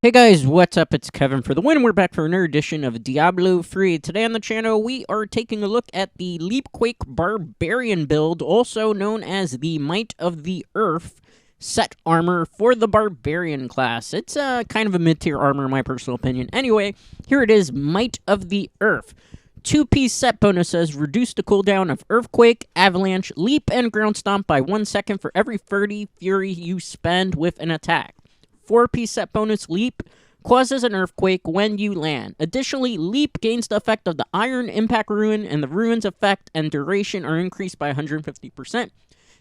Hey guys, what's up? It's Kevin for the win. We're back for another edition of Diablo 3. Today on the channel, we are taking a look at the Leapquake Barbarian build, also known as the Might of the Earth set armor for the Barbarian class. It's kind of a mid-tier armor in my personal opinion. Anyway, here it is, Might of the Earth. Two-piece set bonuses: reduce the cooldown of Earthquake, Avalanche, Leap, and Ground Stomp by 1 second for every 30 Fury you spend with an attack. 4-piece set bonus: Leap causes an earthquake when you land. Additionally, Leap gains the effect of the Iron Impact Ruin, and the Ruin's effect and duration are increased by 150%.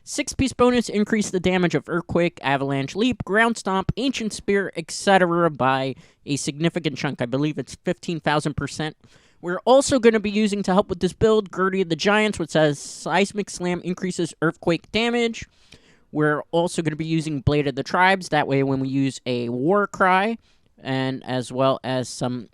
6-piece bonus: increase the damage of Earthquake, Avalanche, Leap, Ground Stomp, Ancient Spear, etc. by a significant chunk. I believe it's 15,000%. We're also going to be using, to help with this build, Girdie of the Giants, which says Seismic Slam increases earthquake damage. We're also going to be using Blade of the Tribes. That way, when we use a War Cry, and as well as some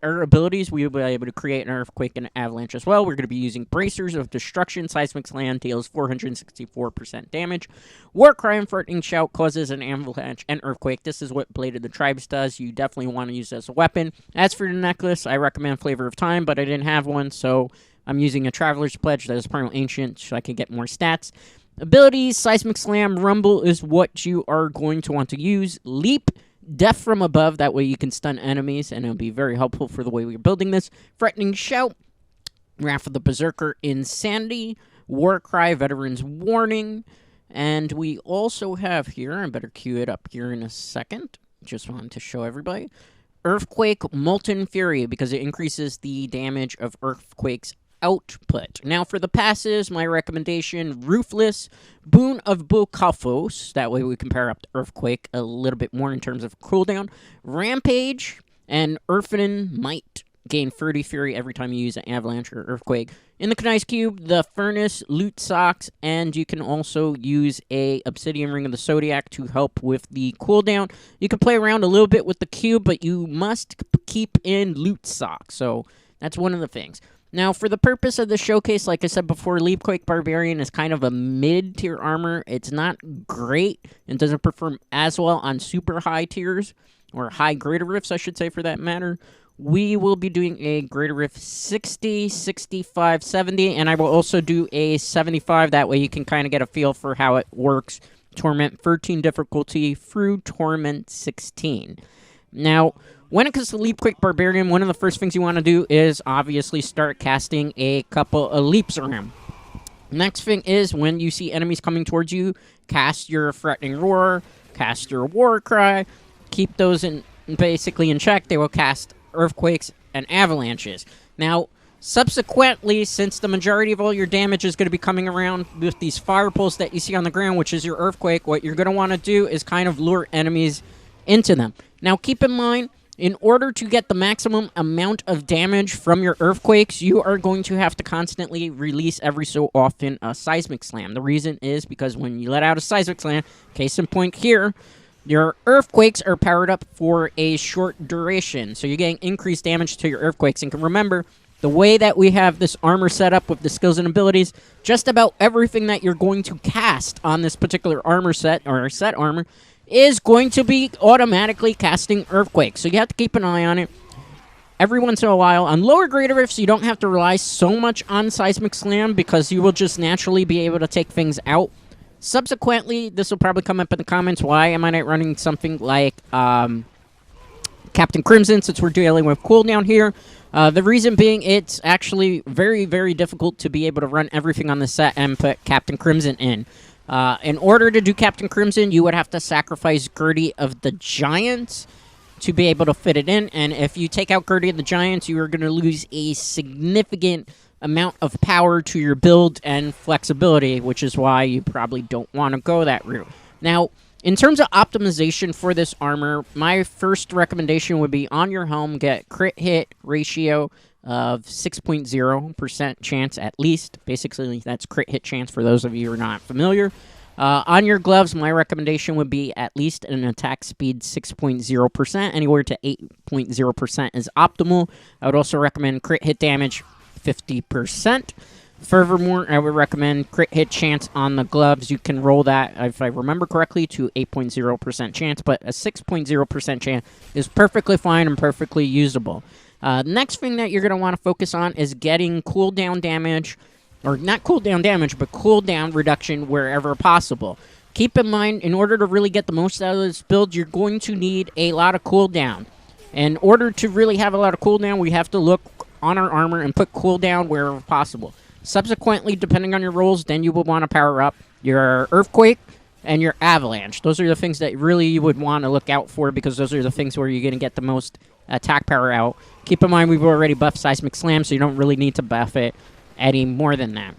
abilities, we will be able to create an Earthquake and an Avalanche as well. We're going to be using Bracers of Destruction. Seismic Slam deals 464% damage. War Cry and Threatening Shout causes an Avalanche and Earthquake. This is what Blade of the Tribes does. You definitely want to use it as a weapon. As for the necklace, I recommend Flavor of Time, but I didn't have one, so I'm using a Traveler's Pledge that is Primal Ancient, so I can get more stats. Abilities: Seismic Slam, Rumble is what you are going to want to use. Leap, Death from Above, that way you can stun enemies, and it'll be very helpful for the way we're building this. Threatening Shout, Wrath of the Berserker, Insanity, War Cry, Veteran's Warning, and we also have here, I better cue it up here in a second, just wanted to show everybody, Earthquake, Molten Fury, because it increases the damage of Earthquake's output. Now for the passives, my recommendation: Ruthless, Boon of Bukafos, that way we can pair up the Earthquake a little bit more in terms of cooldown. Rampage and Earthen Might, gain 30 Fury every time you use an Avalanche or Earthquake. In the Knights Cube, the Furnace, Loot Socks, and you can also use a Obsidian Ring of the Zodiac to help with the cooldown. You can play around a little bit with the cube, but you must keep in Loot Socks, so that's one of the things. Now, for the purpose of the showcase, like I said before, Leapquake Barbarian is kind of a mid-tier armor. It's not great. It doesn't perform as well on super high tiers, or high Greater Rifts, I should say, for that matter. We will be doing a Greater Rift 60, 65, 70, and I will also do a 75. That way you can kind of get a feel for how it works. Torment 13 difficulty through Torment 16. Now, when it comes to Leapquake Barbarian, one of the first things you want to do is obviously start casting a couple of leaps around. Next thing is, when you see enemies coming towards you, cast your Threatening Roar, cast your War Cry, keep those basically in check. They will cast Earthquakes and Avalanches. Now, subsequently, since the majority of all your damage is going to be coming around with these fire pulls that you see on the ground, which is your Earthquake, what you're going to want to do is kind of lure enemies into them. Now, keep in mind, in order to get the maximum amount of damage from your Earthquakes, you are going to have to constantly release every so often a Seismic Slam. The reason is because when you let out a Seismic Slam, case in point here, your Earthquakes are powered up for a short duration. So you're getting increased damage to your Earthquakes. And remember, the way that we have this armor set up with the skills and abilities, just about everything that you're going to cast on this particular armor set, or set armor, is going to be automatically casting Earthquakes. So you have to keep an eye on it. Every once in a while, on lower Greater Rifts, you don't have to rely so much on Seismic Slam, because you will just naturally be able to take things out. Subsequently, this will probably come up in the comments, why am I not running something like Captain Crimson, since we're dealing with cooldown here. The reason being, it's actually very, very difficult to be able to run everything on the set and put Captain Crimson in. In order to do Captain Crimson, you would have to sacrifice Girdie of the Giants to be able to fit it in, and if you take out Girdie of the Giants, you are going to lose a significant amount of power to your build and flexibility, which is why you probably don't want to go that route. Now, in terms of optimization for this armor, my first recommendation would be, on your helm, get crit hit ratio of 6.0% chance at least. Basically, that's crit hit chance for those of you who are not familiar. On your gloves, my recommendation would be at least an attack speed 6.0%. Anywhere to 8.0% is optimal. I would also recommend crit hit damage 50%. Furthermore, I would recommend crit hit chance on the gloves. You can roll that, if I remember correctly, to 8.0% chance, but a 6.0% chance is perfectly fine and perfectly usable. Next thing that you're going to want to focus on is getting cooldown damage, or not cooldown damage, but cooldown reduction wherever possible. Keep in mind, in order to really get the most out of this build, you're going to need a lot of cooldown. In order to really have a lot of cooldown, we have to look on our armor and put cooldown wherever possible. Subsequently, depending on your rolls, then you will want to power up your Earthquake and your Avalanche. Those are the things that really you would want to look out for, because those are the things where you're going to get the most attack power out. Keep in mind, we've already buffed Seismic Slam, so you don't really need to buff it any more than that.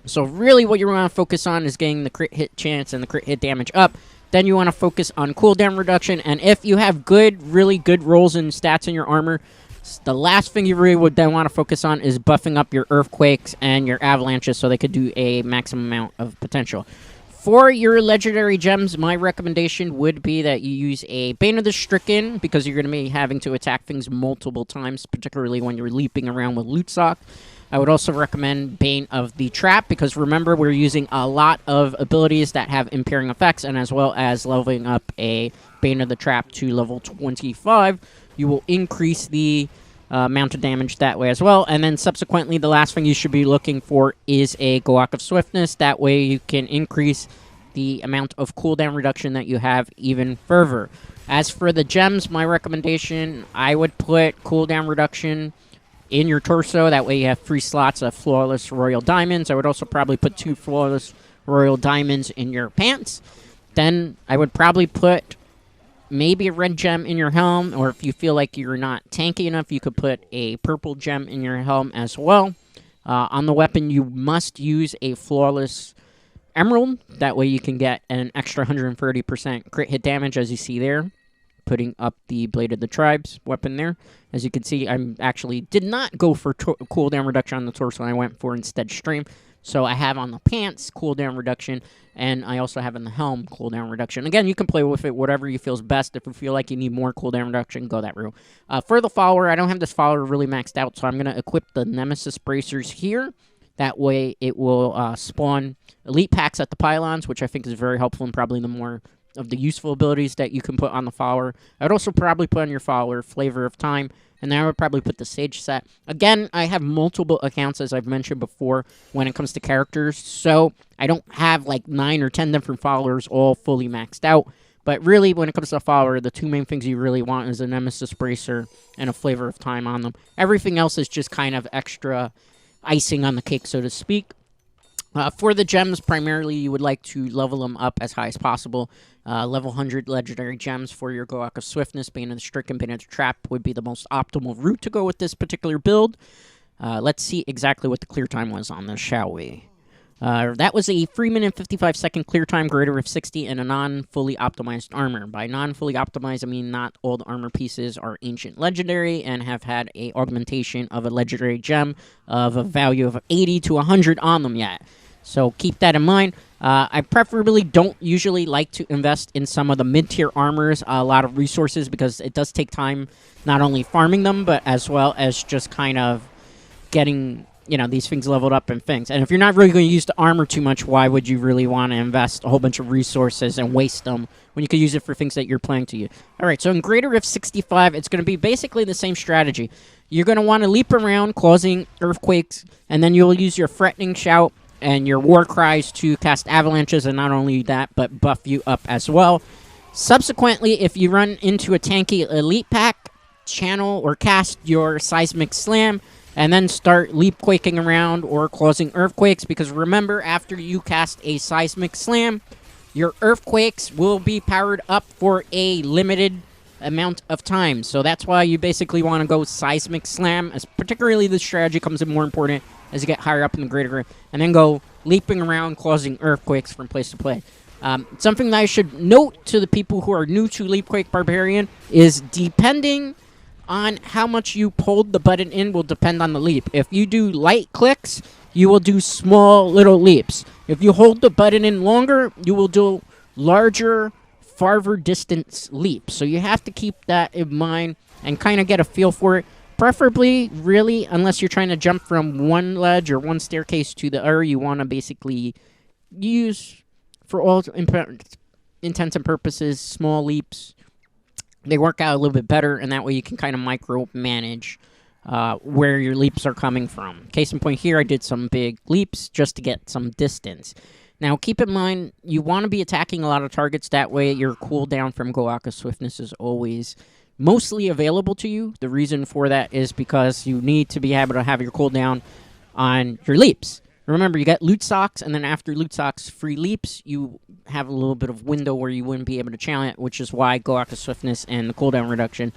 So really what you want to focus on is getting the crit hit chance and the crit hit damage up. Then you want to focus on cooldown reduction, and if you have really good rolls and stats in your armor, the last thing you really would then want to focus on is buffing up your Earthquakes and your Avalanches so they could do a maximum amount of potential. For your legendary gems, my recommendation would be that you use a Bane of the Stricken, because you're going to be having to attack things multiple times, particularly when you're leaping around with Loot Sock. I would also recommend Bane of the Trap, because remember, we're using a lot of abilities that have impairing effects, and as well as leveling up a Bane of the Trap to level 25, you will increase the amount of damage that way as well. And then subsequently, the last thing you should be looking for is a Goak of Swiftness. That way you can increase the amount of cooldown reduction that you have even further. As for the gems, my recommendation, I would put cooldown reduction in your torso. That way you have 3 slots of Flawless Royal Diamonds. I would also probably put 2 Flawless Royal Diamonds in your pants. Then I would probably put maybe a red gem in your helm, or if you feel like you're not tanky enough, you could put a purple gem in your helm as well. On the weapon, you must use a Flawless Emerald. That way you can get an extra 130% crit hit damage, as you see there. Putting up the Blade of the Tribes weapon there. As you can see, I actually did not go for cooldown reduction on the torso. I went for instead strength. So I have on the pants cooldown reduction, and I also have in the helm cooldown reduction. Again, you can play with it whatever you feels best. If you feel like you need more cooldown reduction, go that route. For the follower, I don't have this follower really maxed out, so I'm going to equip the Nemesis Bracers here. That way it will spawn elite packs at the pylons, which I think is very helpful and probably the more of the useful abilities that you can put on the follower. I would also probably put on your follower Flavor of Time, and then I would probably put the Sage set. Again, I have multiple accounts, as I've mentioned before, when it comes to characters, so I don't have like 9 or 10 different followers all fully maxed out. But really, when it comes to a follower, the 2 main things you really want is a Nemesis Bracer and a Flavor of Time on them. Everything else is just kind of extra icing on the cake, so to speak. For the gems, primarily, you would like to level them up as high as possible. Level 100 legendary gems for your Goak of Swiftness, Bane of the Stricken, Bane of the Trap would be the most optimal route to go with this particular build. Let's see exactly what the clear time was on this, shall we? That was a 3-minute 55-second clear time, greater of 60, and a non-fully optimized armor. By non-fully optimized, I mean not all the armor pieces are ancient legendary and have had a augmentation of a legendary gem of a value of 80 to 100 on them yet. So keep that in mind. I preferably don't usually like to invest in some of the mid-tier armors, a lot of resources, because it does take time not only farming them, but as well as just kind of getting, you know, these things leveled up and things. And if you're not really going to use the armor too much, why would you really want to invest a whole bunch of resources and waste them when you could use it for things that you're planning to use? Alright, so in greater of 65, it's going to be basically the same strategy. You're going to want to leap around, causing earthquakes, and then you'll use your Threatening Shout and your War Cries to cast avalanches, and not only that, but buff you up as well. Subsequently, if you run into a tanky elite pack, channel or cast your Seismic Slam, and then start leap quaking around or causing earthquakes, because remember, after you cast a Seismic Slam, your earthquakes will be powered up for a limited amount of time. So that's why you basically want to go Seismic Slam, as particularly this strategy comes in more important as you get higher up in the greater grid, and then go leaping around, causing earthquakes from place to place. Something that I should note to the people who are new to Leapquake Barbarian is, depending on how much you pulled the button in will depend on the leap. If you do light clicks, you will do small little leaps. If you hold the button in longer, you will do larger, farther distance leaps. So you have to keep that in mind and kind of get a feel for it. Preferably, really, unless you're trying to jump from one ledge or one staircase to the other, you want to basically use, for all intents and purposes, small leaps. They work out a little bit better, and that way you can kind of micromanage where your leaps are coming from. Case in point here, I did some big leaps just to get some distance. Now, keep in mind, you want to be attacking a lot of targets. That way, your cooldown from Goaka's Swiftness is always mostly available to you. The reason for that is because you need to be able to have your cooldown on your leaps. Remember, you got loot socks, and then after loot socks, free leaps, you have a little bit of window where you wouldn't be able to challenge it, which is why Goaka's Swiftness and the cooldown reduction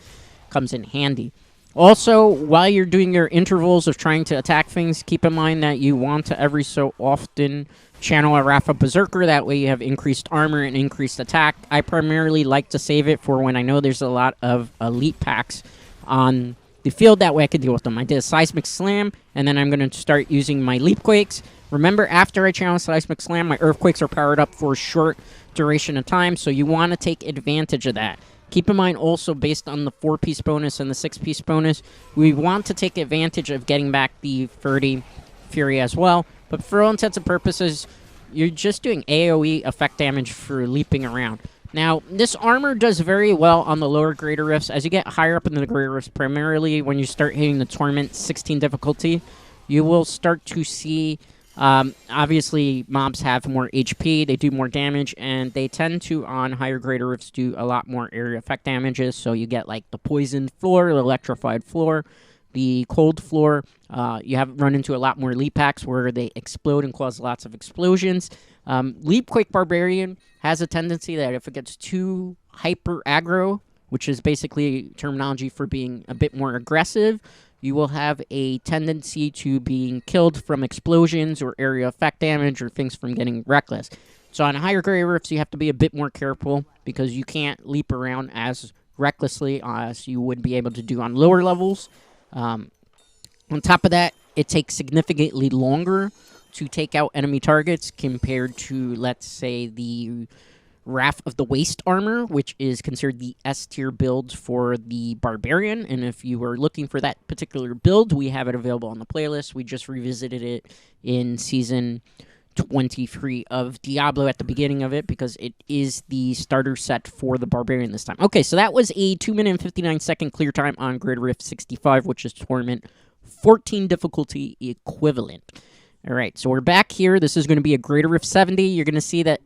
comes in handy. Also, while you're doing your intervals of trying to attack things, keep in mind that you want to every so often channel a Rafa Berserker. That way you have increased armor and increased attack. I primarily like to save it for when I know there's a lot of elite packs on the field. That way I can deal with them. I did a Seismic Slam, and then I'm going to start using my Leap Quakes. Remember, after I channel Seismic Slam, my Earthquakes are powered up for a short duration of time, so you want to take advantage of that. Keep in mind also, based on the 4-piece bonus and the 6-piece bonus, we want to take advantage of getting back the 30 Fury as well. But for all intents and purposes, you're just doing AoE effect damage for leaping around. Now, this armor does very well on the lower Greater Rifts. As you get higher up in the Greater Rifts, primarily when you start hitting the Torment 16 difficulty, you will start to see, obviously, mobs have more HP, they do more damage, and they tend to, on higher Greater Rifts, do a lot more area effect damages. So you get, like, the Poisoned Floor, the Electrified Floor, the Cold Floor. You have run into a lot more Leap Packs where they explode and cause lots of explosions. Leap Quake Barbarian has a tendency that if it gets too hyper aggro, which is basically terminology for being a bit more aggressive, you will have a tendency to being killed from explosions or area effect damage or things from getting reckless. So on higher Greater Rifts, you have to be a bit more careful because you can't leap around as recklessly as you would be able to do on lower levels. On top of that, it takes significantly longer to take out enemy targets compared to, let's say, the Wrath of the Waste armor, which is considered the S-tier build for the Barbarian. And if you are looking for that particular build, we have it available on the playlist. We just revisited it in Season 23 of Diablo at the beginning of it because it is the starter set for the Barbarian this time. Okay, so that was a 2 minute and 59 second clear time on Greater Rift 65, which is Torment 14 difficulty equivalent. All right, so we're back here. This is going to be a Greater Rift 70. You're going to see that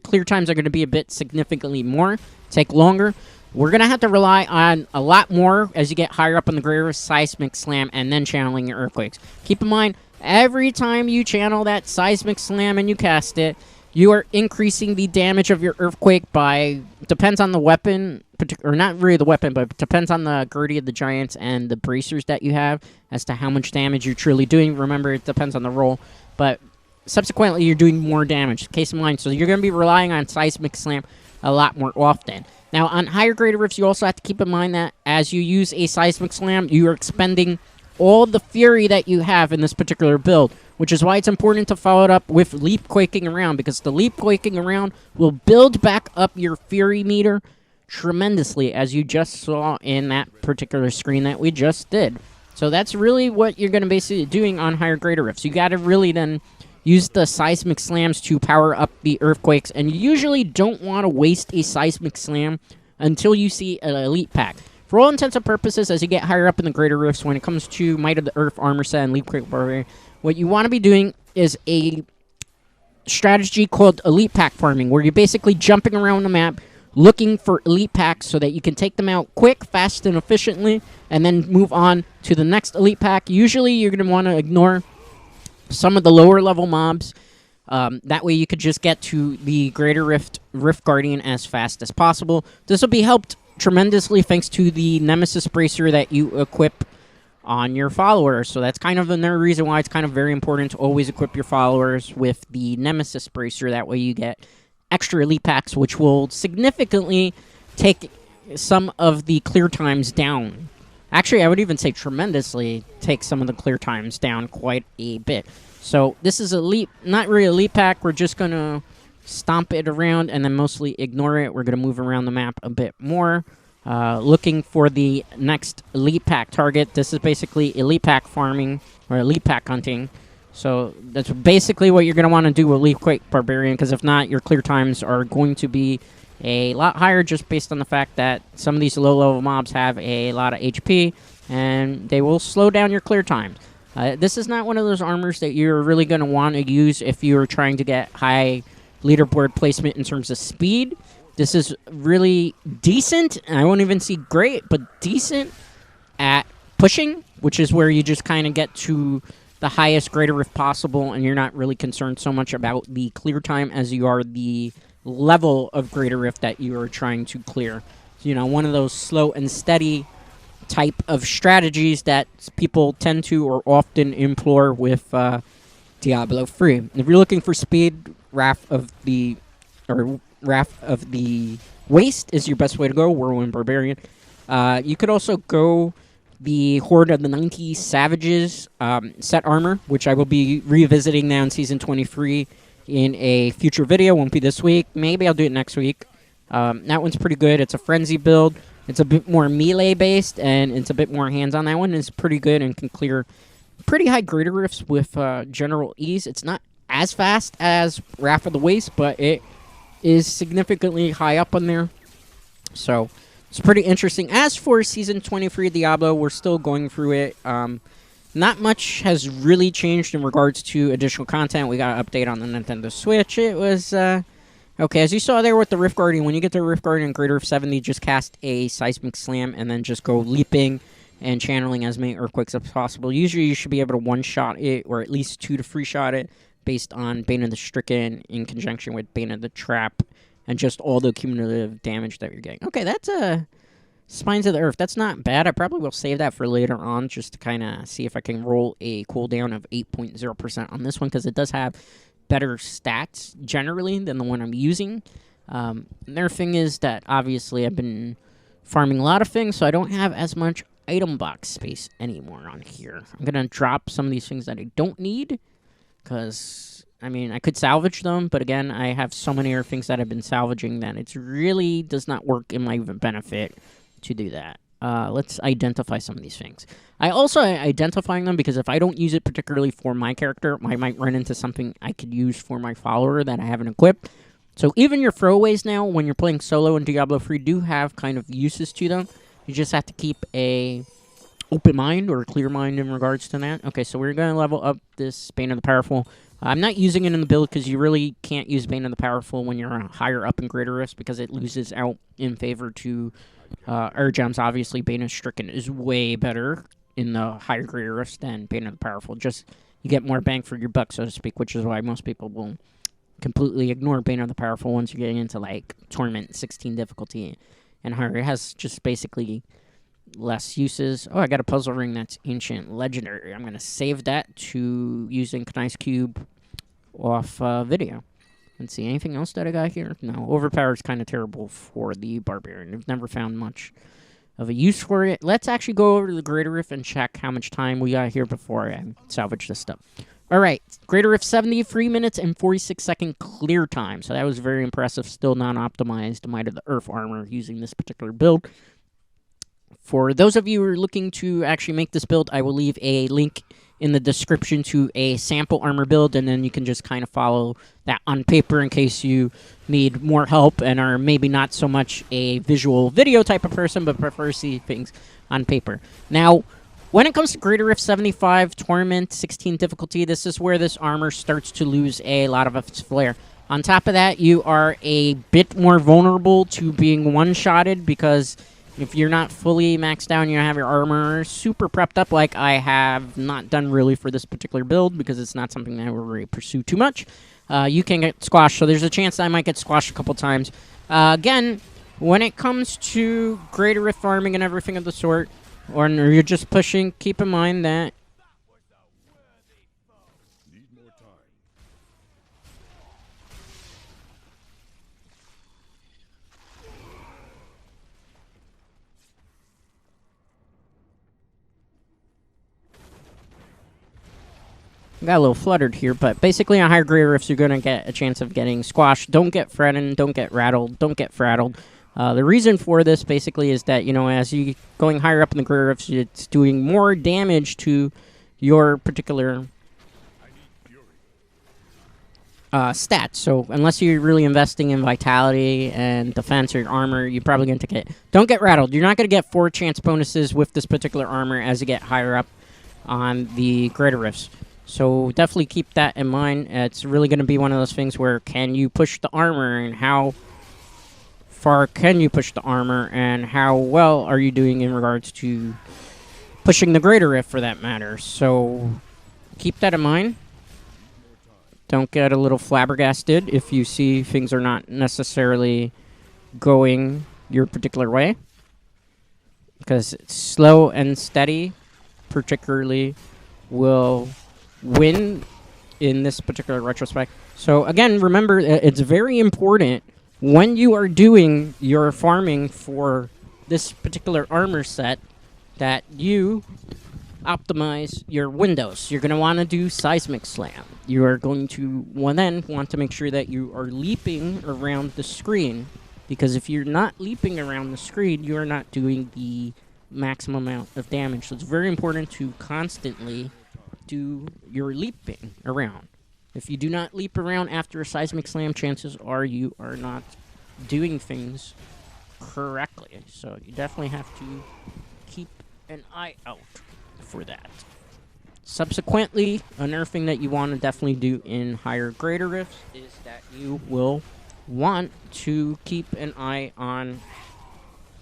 clear times are going to be a bit significantly more, take longer. We're going to have to rely on a lot more as you get higher up on the Greater Rift, Seismic Slam, and then channeling your Earthquakes. Keep in mind, every time you channel that Seismic Slam and you cast it, you are increasing the damage of your Earthquake by, depends on the weapon, or not really the weapon, but depends on the Gertie of the Giants and the bracers that you have as to how much damage you're truly doing. Remember, it depends on the roll, but subsequently you're doing more damage. Case in mind, so you're going to be relying on Seismic Slam a lot more often. Now, on higher Greater Rifts, you also have to keep in mind that as you use a Seismic Slam, you are expending all the Fury that you have in this particular build, which is why it's important to follow it up with Leap Quaking Around, because the Leap Quaking Around will build back up your Fury meter tremendously, as you just saw in that particular screen that we just did. So that's really what you're going to basically doing on higher Greater Rifts. You got to really then use the Seismic Slams to power up the Earthquakes, and you usually don't want to waste a Seismic Slam until you see an Elite Pack. For all intents and purposes, as you get higher up in the Greater Rifts, when it comes to Might of the Earth Armor Set and Leap Quake Barbarian, what you want to be doing is a strategy called Elite Pack Farming, where you're basically jumping around the map, looking for Elite Packs so that you can take them out quick, fast, and efficiently, and then move on to the next Elite Pack. Usually, you're going to want to ignore some of the lower level mobs. That way, you could just get to the Greater Rift Guardian as fast as possible. This will be helped tremendously thanks to the Nemesis Bracer that you equip on your followers. So that's kind of another reason why it's kind of very important to always equip your followers with the Nemesis Bracer. That way you get extra Elite Packs, which will significantly take some of the clear times down. Actually, I would even say tremendously take some of the clear times down quite a bit. So this is not really a Elite Pack. We're just going to stomp it around and then mostly ignore it. We're going to move around the map a bit more. looking for the next elite pack target. This is basically elite pack farming or elite pack hunting. So that's basically what you're going to want to do with Elite Quake Barbarian, because if not, your clear times are going to be a lot higher just based on the fact that some of these low-level mobs have a lot of HP, and they will slow down your clear times. This is not one of those armors that you're really going to want to use if you're trying to get high leaderboard placement in terms of speed. This is really decent. I won't even see great, but decent at pushing, which is where you just kind of get to the highest greater rift possible, and you're not really concerned so much about the clear time as you are the level of greater rift that you are trying to clear. So, you know, one of those slow and steady type of strategies that people tend to or often implore with Diablo 3. If you're looking for speed, Wrath of the Waste is your best way to go. Whirlwind Barbarian. You could also go the Horde of the 90 Savages set armor, which I will be revisiting now in Season 23 in a future video. Won't be this week. Maybe I'll do it next week. That one's pretty good. It's a frenzy build. It's a bit more melee-based, and it's a bit more hands-on. That one is pretty good and can clear pretty high greater rifts with general ease. It's not as fast as Wrath of the Waste, but it is significantly high up on there. So it's pretty interesting. As for Season 23 Diablo, we're still going through it. Not much has really changed in regards to additional content. We got an update on the Nintendo Switch. It was, okay, as you saw there with the Rift Guardian, when you get the Rift Guardian in Greater Rift 70, just cast a Seismic Slam and then just go leaping and channeling as many Earthquakes as possible. Usually you should be able to one-shot it, or at least 2 to 3-shot it, based on Bane of the Stricken in conjunction with Bane of the Trap, and just all the cumulative damage that you're getting. Okay, that's Spines of the Earth. That's not bad. I probably will save that for later on, just to kind of see if I can roll a cooldown of 8.0% on this one, because it does have better stats generally than the one I'm using. Their thing is that obviously I've been farming a lot of things, so I don't have as much item box space anymore on here. I'm going to drop some of these things that I don't need, because, I mean, I could salvage them, but again, I have so many other things that I've been salvaging that it really does not work in my benefit to do that. Let's identify some of these things. I also identifying them because if I don't use it particularly for my character, I might run into something I could use for my follower that I haven't equipped. So even your throwaways now, when you're playing solo in Diablo 3, do have kind of uses to them. You just have to keep a open mind or a clear mind in regards to that. Okay, so we're going to level up this Bane of the Powerful. I'm not using it in the build because you really can't use Bane of the Powerful when you're higher up in Greater Rift, because it loses out in favor to Gems. Obviously, Bane of Stricken is way better in the higher Greater Rifts than Bane of the Powerful. Just, you get more bang for your buck, so to speak, which is why most people will completely ignore Bane of the Powerful once you're getting into, like, Torment 16 difficulty and higher. It has just basically less uses. Oh, I got a puzzle ring that's ancient legendary. I'm going to save that to using Knice Cube off video. Let's see, anything else that I got here? No, Overpower is kind of terrible for the Barbarian. I've never found much of a use for it. Let's actually go over to the Greater Rift and check how much time we got here before I salvage this stuff. Alright, Greater Rift 70, 3 minutes and 46-second clear time. So that was very impressive. Still non-optimized Might of the Earth armor using this particular build. For those of you who are looking to actually make this build, I will leave a link in the description to a sample armor build, and then you can just kind of follow that on paper in case you need more help and are maybe not so much a visual video type of person, but prefer to see things on paper. Now, when it comes to Greater Rift 75, Torment 16 difficulty, this is where this armor starts to lose a lot of its flair. On top of that, you are a bit more vulnerable to being one-shotted, because if you're not fully maxed down, you have your armor super prepped up, like I have not done really for this particular build, because it's not something that I will really pursue too much. You can get squashed, so there's a chance that I might get squashed a couple times. Again, when it comes to Greater Rift farming and everything of the sort, or you're just pushing, keep in mind that got a little fluttered here, but basically on higher Greater Rifts, you're going to get a chance of getting squashed. Don't get threatened, don't get rattled, don't get fraddled. The reason for this basically is that, as you going higher up in the greater rifts, it's doing more damage to your particular stats. So unless you're really investing in vitality and defense or armor, you're probably going to take it. Don't get rattled. You're not going to get 4 chance bonuses with this particular armor as you get higher up on the greater rifts. So definitely keep that in mind. It's really going to be one of those things where can you push the armor, and how far can you push the armor, and how well are you doing in regards to pushing the greater rift for that matter. So keep that in mind. Don't get a little flabbergasted if you see things are not necessarily going your particular way, because slow and steady particularly will win in this particular retrospect. So again, remember, it's very important when you are doing your farming for this particular armor set that you optimize your windows. You're going to want to do seismic slam. You are going to then want to make sure that you are leaping around the screen, because if you're not leaping around the screen, you are not doing the maximum amount of damage. So it's very important to constantly do your leaping around. If you do not leap around after a seismic slam, chances are you are not doing things correctly. So you definitely have to keep an eye out for that. Subsequently, another thing that you want to definitely do in higher greater rifts is that you will want to keep an eye on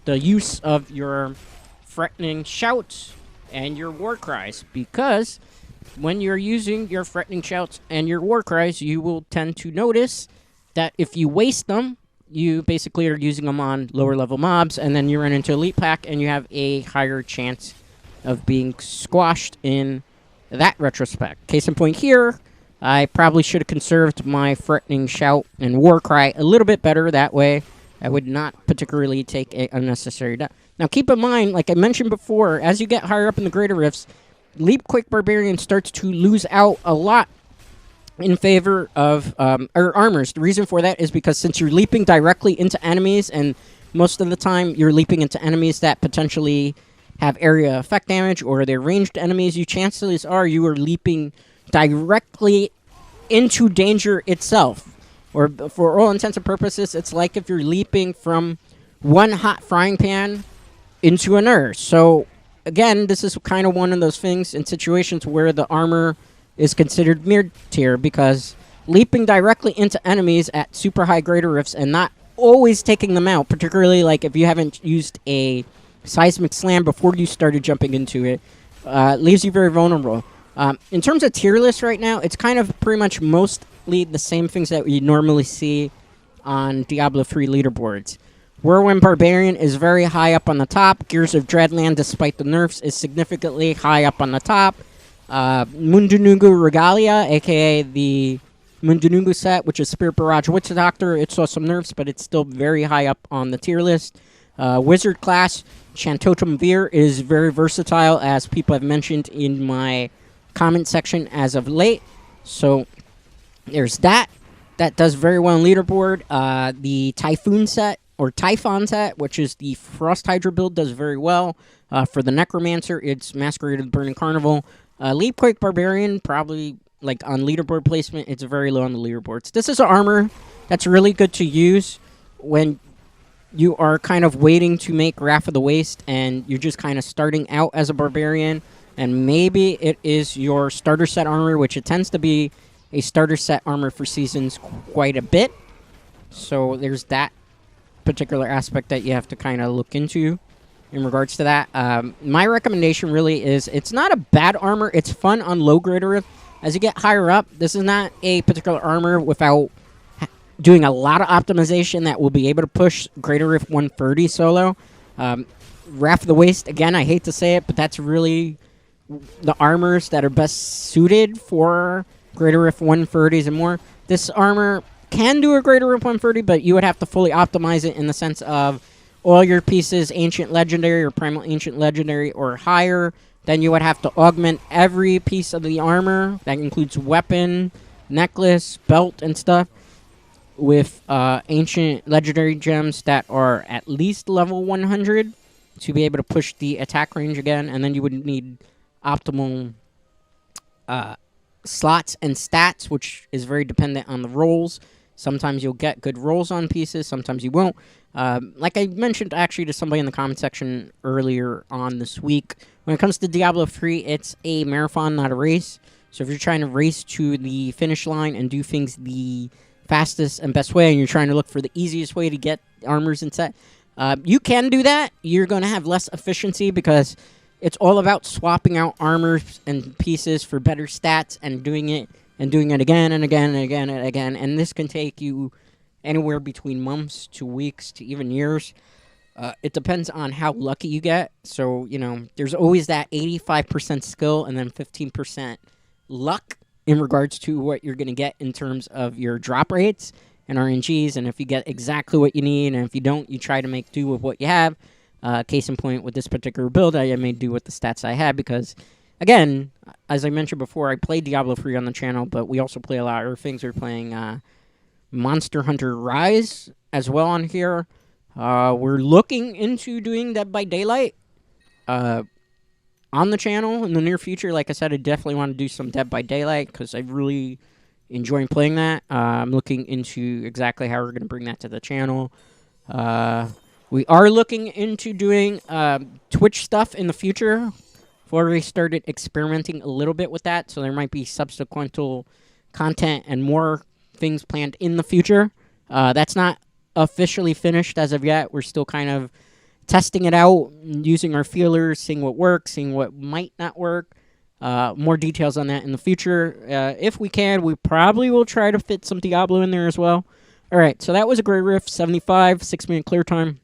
the use of your threatening shouts and your war cries, because when you're using your threatening shouts and your war cries, you will tend to notice that if you waste them, you basically are using them on lower level mobs, and then you run into elite pack and you have a higher chance of being squashed in that retrospect. Case in point here, I probably should have conserved my threatening shout and war cry a little bit better. That way I would not particularly take a unnecessary death. Now keep in mind, like I mentioned before, as you get higher up in the greater rifts, Leap Quick Barbarian starts to lose out a lot in favor of armors. The reason for that is because since you're leaping directly into enemies, and most of the time you're leaping into enemies that potentially have area effect damage or they're ranged enemies, chances are you are leaping directly into danger itself. Or for all intents and purposes, it's like if you're leaping from one hot frying pan into another. So again, this is kind of one of those things in situations where the armor is considered mid-tier, because leaping directly into enemies at super high greater rifts and not always taking them out, particularly like if you haven't used a seismic slam before you started jumping into it, leaves you very vulnerable. In terms of tier list right now, it's kind of pretty much mostly the same things that we normally see on Diablo 3 leaderboards. Whirlwind Barbarian is very high up on the top. Gears of Dreadland, despite the nerfs, is significantly high up on the top. Mundunungu Regalia, a.k.a. the Mundunungu set, which is Spirit Barrage Witch Doctor, it saw some nerfs, but it's still very high up on the tier list. Wizard class, Chantotum Veer, is very versatile, as people have mentioned in my comment section as of late. So there's that. That does very well on leaderboard. The Typhoon set, or Typhon set, which is the Frost Hydra build, does very well. For the Necromancer, it's Masquerade of the Burning Carnival. Leap Quake Barbarian, probably, like, on leaderboard placement, it's very low on the leaderboards. This is an armor that's really good to use when you are kind of waiting to make Wrath of the Waste, and you're just kind of starting out as a Barbarian, and maybe it is your starter set armor, which it tends to be a starter set armor for seasons quite a bit. So there's that particular aspect that you have to kind of look into in regards to that. My recommendation really is, it's not a bad armor. It's fun on low greater rift. As you get higher up, this is not a particular armor without doing a lot of optimization that will be able to push greater rift 130 solo. Wrath of the Waste, again, I hate to say it, but that's really the armors that are best suited for greater rift 130s and more. This armor can do a greater rift 130, but you would have to fully optimize it in the sense of all your pieces Ancient Legendary or Primal Ancient Legendary or higher. Then you would have to augment every piece of the armor. That includes weapon, necklace, belt, and stuff with ancient legendary gems that are at least level 100 to be able to push the attack range again, and then you would need optimal slots and stats, which is very dependent on the rolls. Sometimes you'll get good rolls on pieces, sometimes you won't. Like I mentioned actually to somebody in the comment section earlier on this week, when it comes to Diablo 3, it's a marathon, not a race. So if you're trying to race to the finish line and do things the fastest and best way, and you're trying to look for the easiest way to get armors and set, you can do that. You're going to have less efficiency because it's all about swapping out armors and pieces for better stats and doing it again and again and again and again. And this can take you anywhere between months to weeks to even years. It depends on how lucky you get. So, you know, there's always that 85% skill and then 15% luck in regards to what you're going to get in terms of your drop rates and RNGs. And if you get exactly what you need, and if you don't, you try to make do with what you have. Case in point, with this particular build, I made do with the stats I had because, again, as I mentioned before, I play Diablo 3 on the channel, but we also play a lot of other things. We're playing Monster Hunter Rise as well on here. We're looking into doing Dead by Daylight on the channel in the near future. Like I said, I definitely want to do some Dead by Daylight because I really enjoy playing that. I'm looking into exactly how we're going to bring that to the channel. We are looking into doing Twitch stuff in the future. We've already started experimenting a little bit with that, so there might be subsequent content and more things planned in the future. That's not officially finished as of yet. We're still kind of testing it out, using our feelers, seeing what works, seeing what might not work. More details on that in the future. If we can, we probably will try to fit some Diablo in there as well. All right, so that was a great riff. 75, 6-minute clear time.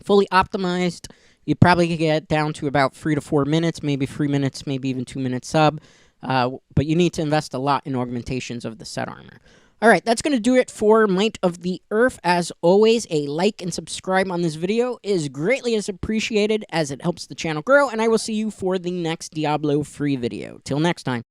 Fully optimized. You probably get down to about 3 to 4 minutes, maybe 3 minutes, maybe even 2 minutes sub. But you need to invest a lot in augmentations of the set armor. All right, that's going to do it for Might of the Earth. As always, a like and subscribe on this video is greatly appreciated as it helps the channel grow, and I will see you for the next Diablo 3 video. Till next time.